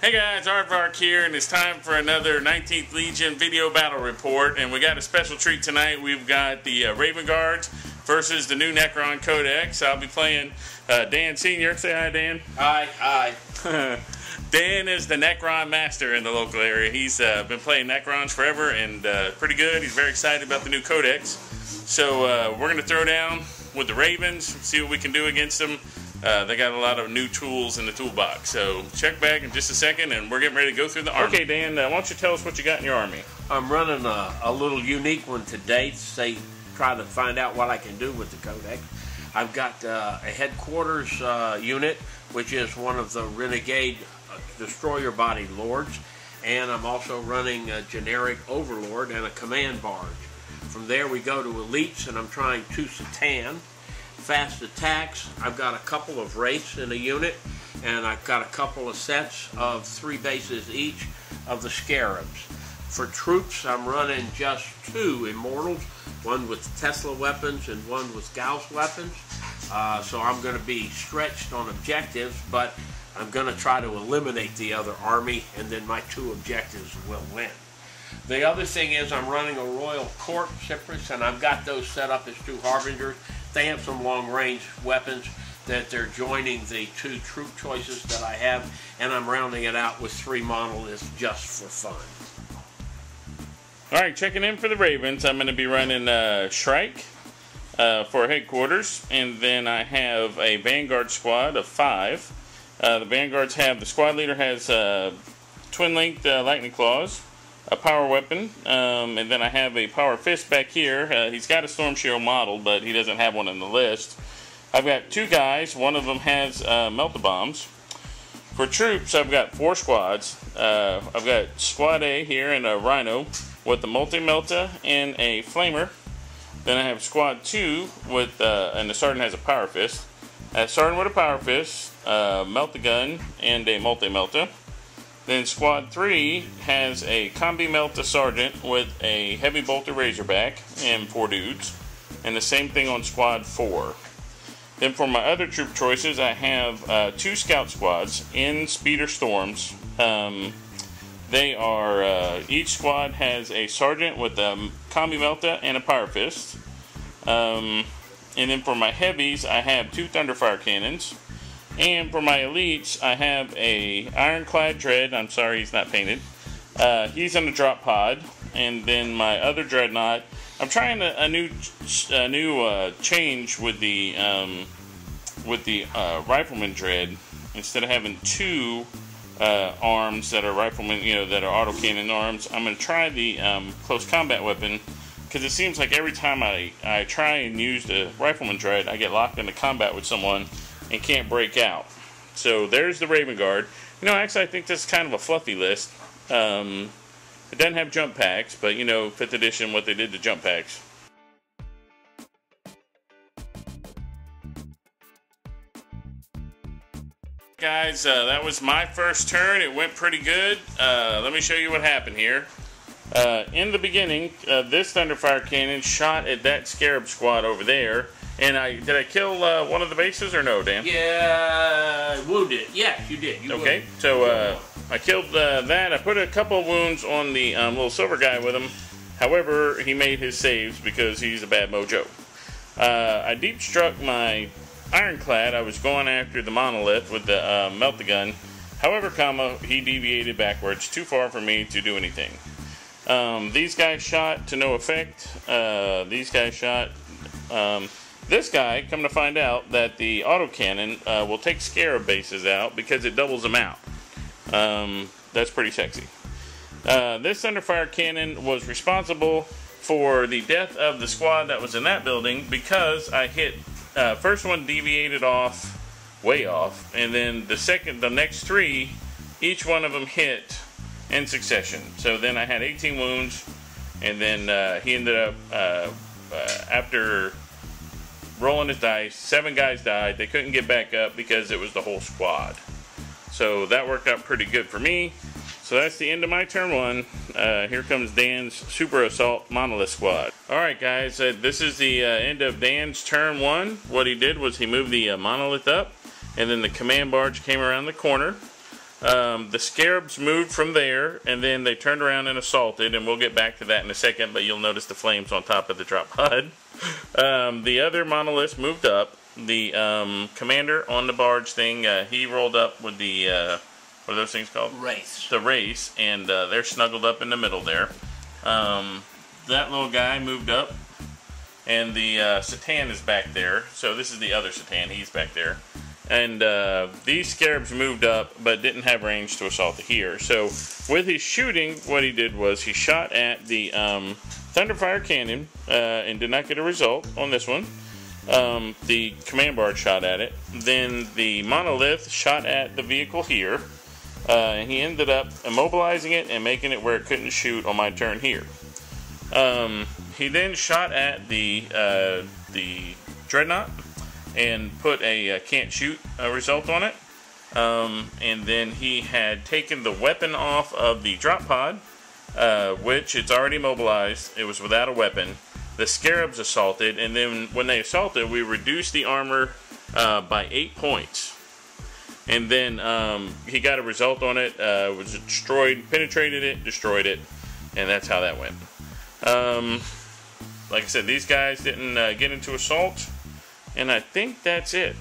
Hey guys, Aardvark here, and it's time for another 19th Legion video battle report. And we got a special treat tonight. We've got the Raven Guards versus the new Necron Codex. I'll be playing Dan Sr. Say hi, Dan. Hi. Dan is the Necron master in the local area. He's been playing Necrons forever and pretty good. He's very excited about the new Codex. So we're going to throw down with the Ravens, see what we can do against them. They got a lot of new tools in the toolbox. So check back in just a second, and we're getting ready to go through the army. Okay, Dan, why don't you tell us what you got in your army? I'm running a little unique one today to try to find out what I can do with the Codex. I've got a headquarters unit, which is one of the Renegade Destroyer Body Lords, and I'm also running a generic Overlord and a Command Barge. From there we go to Elites, and I'm trying 2 Satan. Fast attacks, I've got a couple of wraiths in a unit, and I've got a couple of sets of 3 bases each of the Scarabs. For troops, I'm running just 2 Immortals, one with Tesla weapons and one with Gauss weapons. So I'm going to be stretched on objectives, but I'm going to try to eliminate the other army, and then my 2 objectives will win. The other thing is I'm running a Royal Court Cypress, and I've got those set up as 2 Harbingers. They have some long-range weapons that they're joining the 2 troop choices that I have, and I'm rounding it out with 3 monoliths just for fun. Alright, checking in for the Ravens. I'm going to be running Shrike for headquarters, and then I have a Vanguard squad of 5. The Vanguards have, the squad leader has twin-linked lightning claws, a power weapon, and then I have a power fist back here. He's got a storm shield model, but he doesn't have one on the list. I've got 2 guys. One of them has melta bombs. For troops, I've got 4 squads. I've got Squad A here and a Rhino with the multi-melta and a flamer. Then I have Squad 2 with and the sergeant has a power fist. Sergeant with a power fist, melta gun, and a multi-melta. Then Squad 3 has a Combi Melta Sergeant with a Heavy Bolter Razorback and 4 dudes. And the same thing on Squad 4. Then for my other troop choices, I have 2 Scout Squads in Speeder Storms. They are, each squad has a Sergeant with a Combi Melta and a Power Fist. And then for my Heavies, I have 2 Thunderfire Cannons. And for my Elites, I have a Ironclad Dread. I'm sorry, he's not painted. He's on the drop pod. And then my other Dreadnought. I'm trying a new change with the Rifleman Dread. Instead of having 2 arms that are Rifleman, that are autocannon arms, I'm going to try the close combat weapon. Because it seems like every time I try and use the Rifleman Dread, I get locked into combat with someone and can't break out. So there's the Raven Guard. Actually I think this is kind of a fluffy list. It doesn't have jump packs, but 5th edition, what they did to jump packs. Guys, that was my first turn. It went pretty good. Let me show you what happened here. In the beginning, this Thunderfire Cannon shot at that Scarab squad over there. And did I kill one of the bases or no, Dan? Yeah, wounded. Yes, you did. Okay, so I killed that. I put a couple of wounds on the little silver guy with him. However, he made his saves because he's a bad mojo. I deep struck my Ironclad. I was going after the monolith with the melta gun. However, he deviated backwards, too far for me to do anything. These guys shot to no effect. These guys shot. This guy, come to find out that the autocannon will take Scarab bases out because it doubles them out. That's pretty sexy. This Thunderfire Cannon was responsible for the death of the squad that was in that building because I hit, first one deviated off, way off, and then the next 3, each one of them hit in succession. So then I had 18 wounds, and then he ended up, after rolling his dice, 7 guys died. They couldn't get back up because it was the whole squad. So that worked out pretty good for me. So that's the end of my turn 1. Here comes Dan's Super Assault Monolith Squad. Alright guys, this is the end of Dan's turn 1. What he did was he moved the monolith up, and then the command barge came around the corner. The Scarabs moved from there, and then they turned around and assaulted, and we'll get back to that in a second, but you'll notice the flames on top of the drop pod. The other monoliths moved up. The commander on the barge thing, he rolled up with the, what are those things called? Wraiths. The Wraiths, and they're snuggled up in the middle there. That little guy moved up, and the Satan is back there. So this is the other Satan, he's back there. And these Scarabs moved up, but didn't have range to assault here. So with his shooting, what he did was he shot at the Thunderfire Cannon and did not get a result on this one. The command barge shot at it. Then the Monolith shot at the vehicle here. And he ended up immobilizing it and making it where it couldn't shoot on my turn here. He then shot at the Dreadnought and put a can't shoot result on it. And then he had taken the weapon off of the drop pod, which it's already mobilized. It was without a weapon. The Scarabs assaulted, and then when they assaulted, we reduced the armor by 8 points. And then he got a result on it. Was destroyed, penetrated it, destroyed it, and that's how that went. Like I said, these guys didn't get into assault. And I think that's it.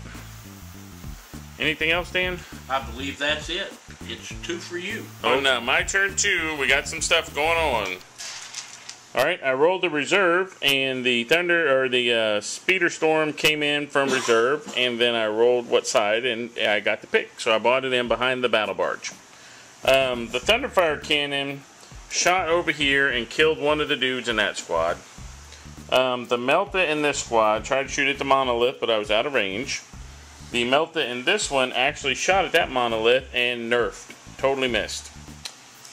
Anything else, Dan? I believe that's it. It's 2 for you. Oh, now my turn 2. We got some stuff going on. All right, I rolled the reserve, and the Speeder Storm came in from reserve, and then I rolled what side, and I got the pick. So I bought it in behind the battle barge. The Thunderfire Cannon shot over here and killed one of the dudes in that squad. The Melta in this squad tried to shoot at the Monolith, but I was out of range. The Melta in this one actually shot at that Monolith and nerfed. Totally missed.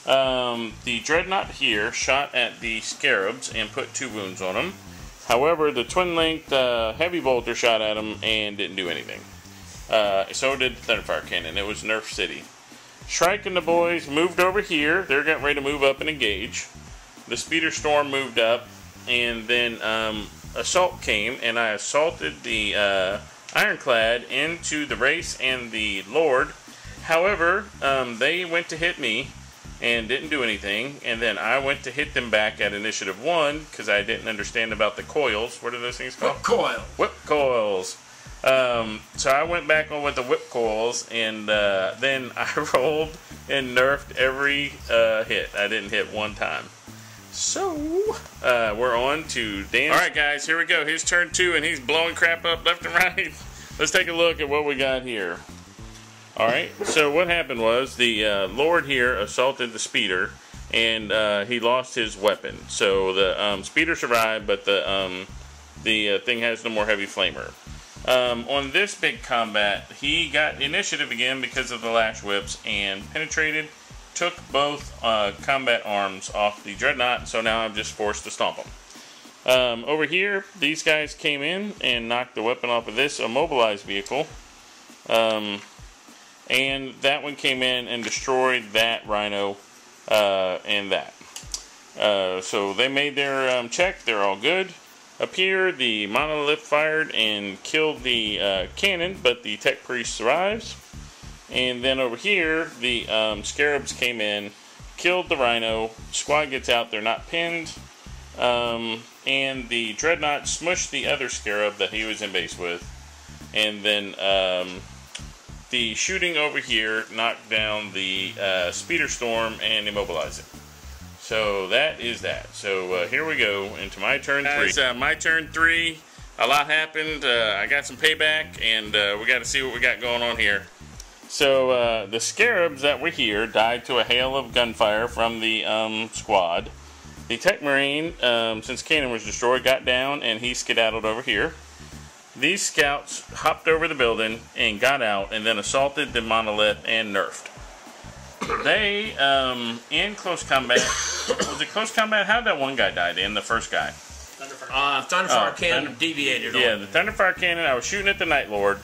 The Dreadnought here shot at the Scarabs and put 2 wounds on them. However, the twin-linked Heavy Bolter shot at them and didn't do anything. So did the Thunderfire Cannon. It was Nerf City. Shrike and the boys moved over here. They're getting ready to move up and engage. The Speeder Storm moved up. And then assault came, and I assaulted the Ironclad into the race and the Lord. However, they went to hit me and didn't do anything. And then I went to hit them back at Initiative 1 because I didn't understand about the coils. What are those things called? Whip coil. Whip coils. So I went back on with the whip coils, and then I rolled and nerfed every hit. I didn't hit one time. So, we're on to Dan. Alright guys, here we go. Here's turn 2, and he's blowing crap up left and right. Let's take a look at what we got here. Alright, so what happened was the Lord here assaulted the Speeder, and he lost his weapon. So the Speeder survived, but the thing has no more heavy flamer. On this big combat, he got initiative again because of the Lash Whips and penetrated. Took both combat arms off the Dreadnought, so now I'm just forced to stomp them. Over here, these guys came in and knocked the weapon off of this immobilized vehicle. And that one came in and destroyed that Rhino and that. So they made their check. They're all good. Up here, the Monolith fired and killed the cannon, but the Tech Priest survives. And then over here, the Scarabs came in, killed the Rhino. Squad gets out, they're not pinned. And the Dreadnought smushed the other Scarab that he was in base with. And then the shooting over here knocked down the Speeder Storm and immobilized it. So that is that. So here we go into my turn 3. Guys, my turn 3, a lot happened. I got some payback, and we got to see what we got going on here. So, the Scarabs that were here died to a hail of gunfire from the squad. The Tech Marine, since cannon was destroyed, got down and he skedaddled over here. These scouts hopped over the building and got out and then assaulted the Monolith and nerfed. They, in close combat, was it close combat? How did that one guy die, Dan, the first guy? Thunderfire Cannon deviated on. Yeah, the Thunderfire Cannon, I was shooting at the Night Lord.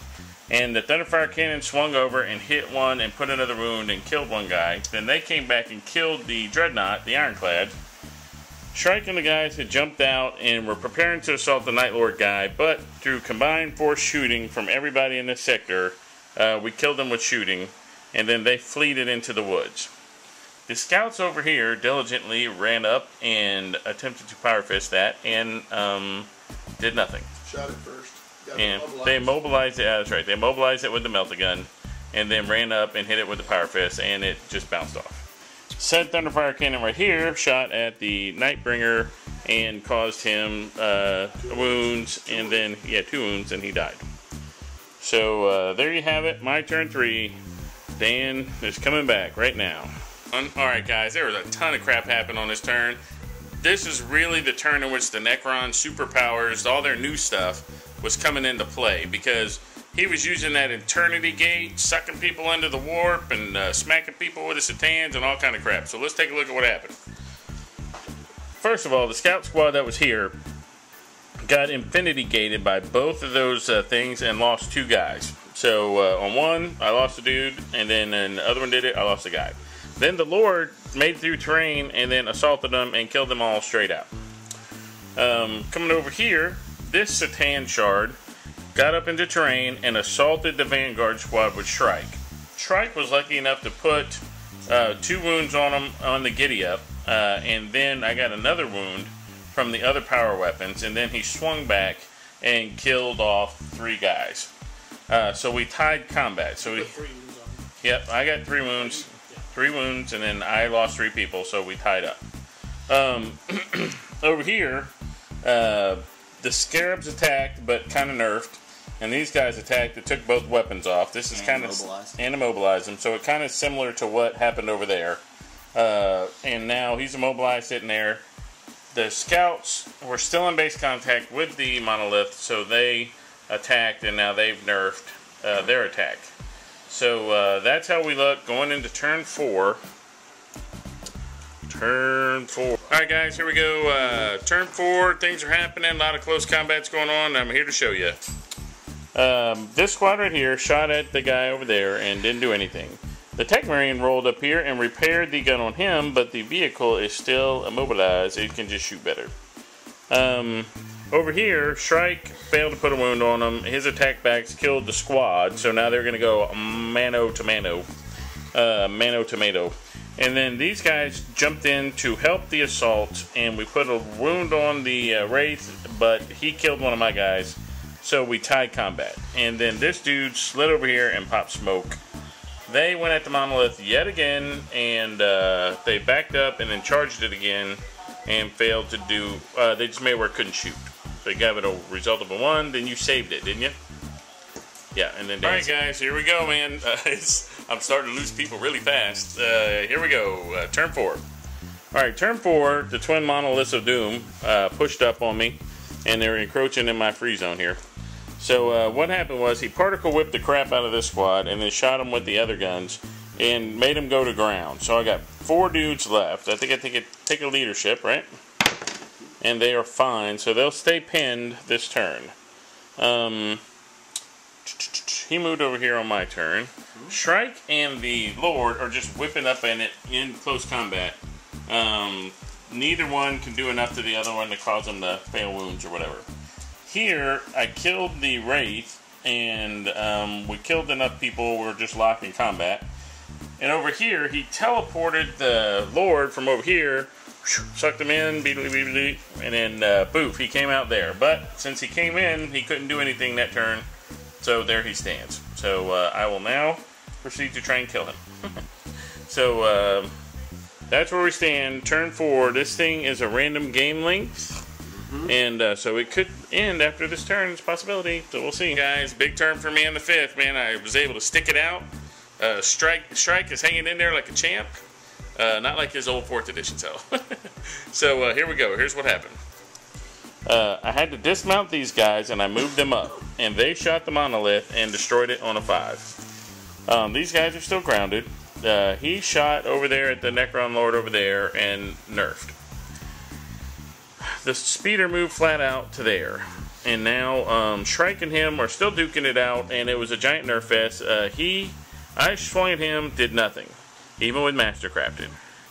And the Thunderfire Cannon swung over and hit one and put another wound and killed one guy. Then they came back and killed the Dreadnought, the Ironclad. Shrike and the guys had jumped out and were preparing to assault the Night Lord guy, but through combined force shooting from everybody in this sector, we killed them with shooting. and then they fleeted into the woods. The scouts over here diligently ran up and attempted to power fist that, and did nothing. Shot it first. And they mobilized it. That's right. They mobilized it with the melt-a-gun, and then ran up and hit it with the power fist, and it just bounced off. Said Thunderfire Cannon right here shot at the Nightbringer and caused him wounds, and then, yeah, 2 wounds, and he died. So there you have it, my turn 3. Dan is coming back right now. Alright guys, there was a ton of crap happen on this turn. This is really the turn in which the Necron superpowers, all their new stuff, was coming into play, because he was using that Eternity Gate, sucking people into the warp, and smacking people with his Satans and all kind of crap. So let's take a look at what happened. First of all, the scout squad that was here got Infinity Gated by both of those things and lost 2 guys. So on one, I lost a dude, and then the other one did it, I lost a guy. Then the Lord made through terrain and then assaulted them and killed them all straight out. Coming over here, this Satan shard got up into terrain and assaulted the Vanguard squad with Shrike. Shrike was lucky enough to put 2 wounds on him on the giddy up, and then I got another wound from the other power weapons, and then he swung back and killed off 3 guys. So we tied combat. So we, yep, I got 3 wounds. 3 wounds, and then I lost 3 people, so we tied up. Over here, the Scarabs attacked, but kind of nerfed, and these guys attacked. It took both weapons off. This is kind of and immobilized them, so it kind of similar to what happened over there. And now he's immobilized sitting there. The scouts were still in base contact with the monolith, so they attacked, and now they've nerfed their attack. So that's how we look going into turn 4. Turn 4. Alright guys, here we go. Turn 4, things are happening, a lot of close combats going on. I'm here to show you. This squad right here shot at the guy over there and didn't do anything. The Tech Marine rolled up here and repaired the gun on him, but the vehicle is still immobilized. It can just shoot better. Over here, Shrike failed to put a wound on him. His attack backs killed the squad, so now they're going to go mano to mano. Mano tomato. And then these guys jumped in to help the assault, and we put a wound on the Wraith, but he killed one of my guys, so we tied combat. And then this dude slid over here and popped smoke. They went at the monolith yet again, and they backed up and then charged it again and failed to do, they just made where it couldn't shoot. They gave it a result of a 1, then you saved it, didn't you? Yeah, and then... Alright guys, here we go, man. I'm starting to lose people really fast. Here we go, turn 4. Alright, turn 4, the twin monoliths of doom pushed up on me, and they're encroaching in my free zone here. So what happened was he particle whipped the crap out of this squad and then shot him with the other guns and made him go to ground. So I got 4 dudes left. I think I take a leadership, right? And they are fine, so they'll stay pinned this turn. He moved over here on my turn. Shrike and the Lord are just whipping up in it in close combat. Neither one can do enough to the other one to cause them to fail wounds or whatever. Here, I killed the Wraith, and we killed enough people. We're just locked in combat. And over here, he teleported the Lord from over here, sucked him in, and then poof, he came out there. But since he came in, he couldn't do anything that turn, so there he stands. So I will now proceed to try and kill him. So that's where we stand. Turn 4. This thing is a random game length. And so it could end after this turn. It's a possibility. So we'll see. Guys, big turn for me on the 5th. Man, I was able to stick it out. Strike is hanging in there like a champ. Not like his old 4th edition self. So here we go. Here's what happened. I had to dismount these guys, and I moved them up. And they shot the monolith and destroyed it on a 5. These guys are still grounded. He shot over there at the Necron Lord over there and nerfed. The speeder moved flat out to there. And now Shrike and him are still duking it out, and it was a giant nerf fest. I swung at him, did nothing, even with Mastercrafted.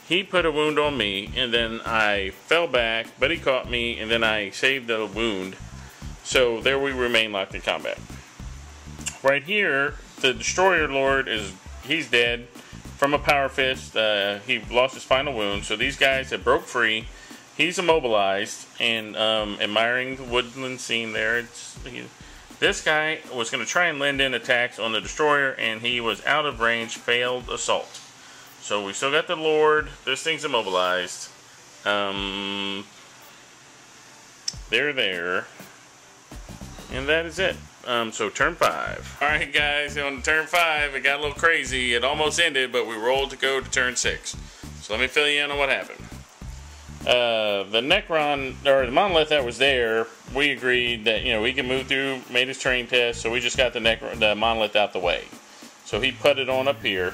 He put a wound on me, and then I fell back, but he caught me, and then I saved the wound. So there we remain locked in combat. Right here, the Destroyer Lord is he's dead from a power fist. He lost his final wound. So these guys have broke free. He's immobilized and admiring the woodland scene there. This guy was going to try and lend in attacks on the destroyer, and he was out of range, failed assault. So we still got the Lord. This thing's immobilized. They're there. And that is it. So turn 5. Alright guys, on turn 5, it got a little crazy. It almost ended, but we rolled to go to turn 6. So let me fill you in on what happened. The Necron, or the monolith that was there, we agreed that, we can move through, made his terrain test, so we just got the monolith out the way. So he put it on up here.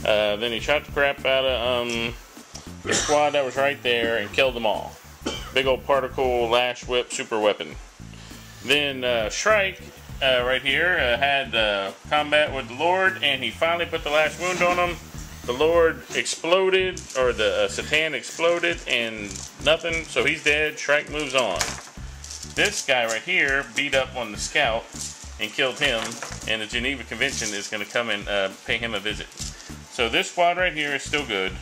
Then he shot the crap out of the squad that was right there and killed them all. Big old particle lash whip super weapon. Then Shrike right here had combat with the Lord, and he finally put the last wound on him. The Lord exploded, or the Satan exploded, and nothing, so he's dead. Shrike moves on. This guy right here beat up on the scout and killed him, and the Geneva Convention is going to come and pay him a visit. So this squad right here is still good,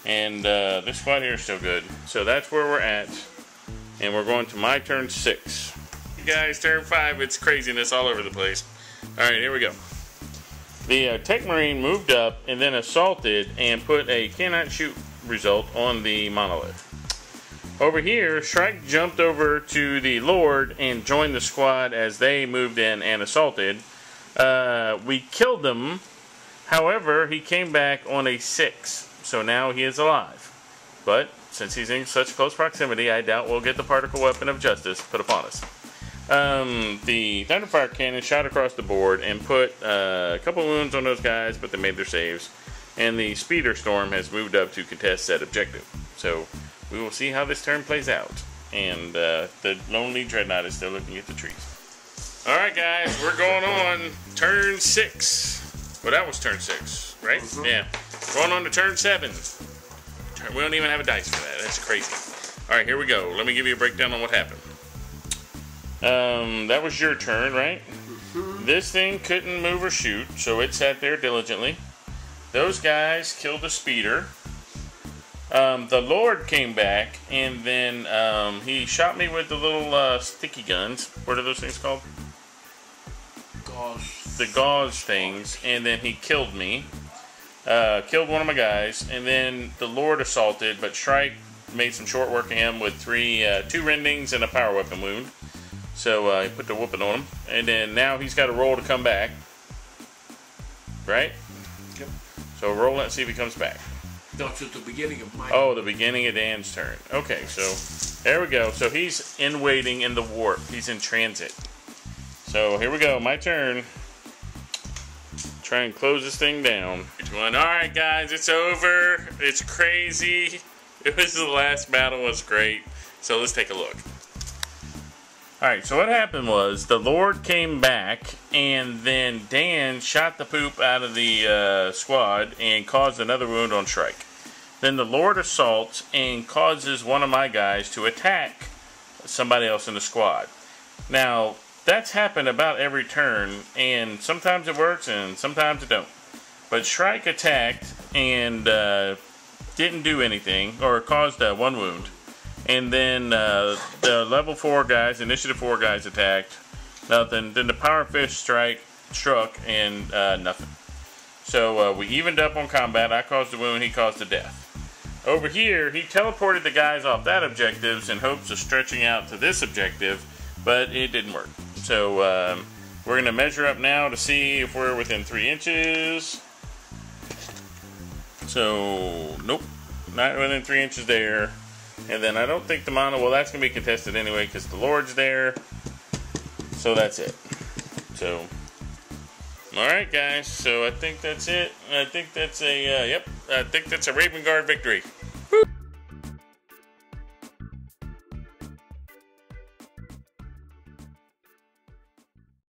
and this squad here is still good. So that's where we're at, and we're going to my turn 6. You guys, turn 5, it's craziness all over the place. Alright, here we go. The Tech Marine moved up and then assaulted and put a cannot shoot result on the monolith. Over here, Shrike jumped over to the Lord and joined the squad as they moved in and assaulted. We killed them. However, he came back on a 6, so now he is alive. But since he's in such close proximity, I doubt we'll get the particle weapon of justice put upon us. The Thunderfire Cannon shot across the board and put a couple wounds on those guys, but they made their saves. And the Speeder Storm has moved up to contest said objective. So we will see how this turn plays out. And the Lonely Dreadnought is still looking at the trees. Alright guys, we're going on turn 6. Well, that was turn 6, right? Mm-hmm. Yeah. Going on to turn 7. We don't even have a dice for that. That's crazy. Alright, here we go. Let me give you a breakdown on what happened. That was your turn, right? Mm-hmm. This thing couldn't move or shoot, so it sat there diligently. Those guys killed the speeder. The Lord came back, and then he shot me with the little sticky guns. What are those things called? Gauze. The gauze things, and then he killed me. Killed one of my guys, and then the Lord assaulted, but Shrike made some short work of him with 2 rendings and a power weapon wound. So he put the whooping on him, and then now he's got a roll to come back. Right? Yep. So roll that, see if he comes back. No, it's at the beginning of my Oh, the beginning of Dan's turn. Okay, so there we go. So he's in waiting in the warp. He's in transit. So here we go, my turn. Try and close this thing down. Alright guys, it's over. It's crazy. It was the last battle, was great. So let's take a look. Alright, so what happened was the Lord came back, and then Dan shot the poop out of the squad and caused another wound on Shrike. Then the Lord assaults and causes one of my guys to attack somebody else in the squad. Now, that's happened about every turn, and sometimes it works and sometimes it don't. But Shrike attacked and didn't do anything, or caused 1 wound. And then the level 4 guys, initiative 4 guys attacked. Nothing. Then the Power Fish struck and nothing. So we evened up on combat. I caused the wound, he caused the death. Over here, he teleported the guys off that objectives in hopes of stretching out to this objective, but it didn't work. So we're going to measure up now to see if we're within 3 inches. So, nope, not within 3 inches there. And then I don't think the mono, well, that's going to be contested anyway because the Lord's there. So that's it. So, alright guys, so I think that's it. I think that's a, yep, I think that's a Raven Guard victory.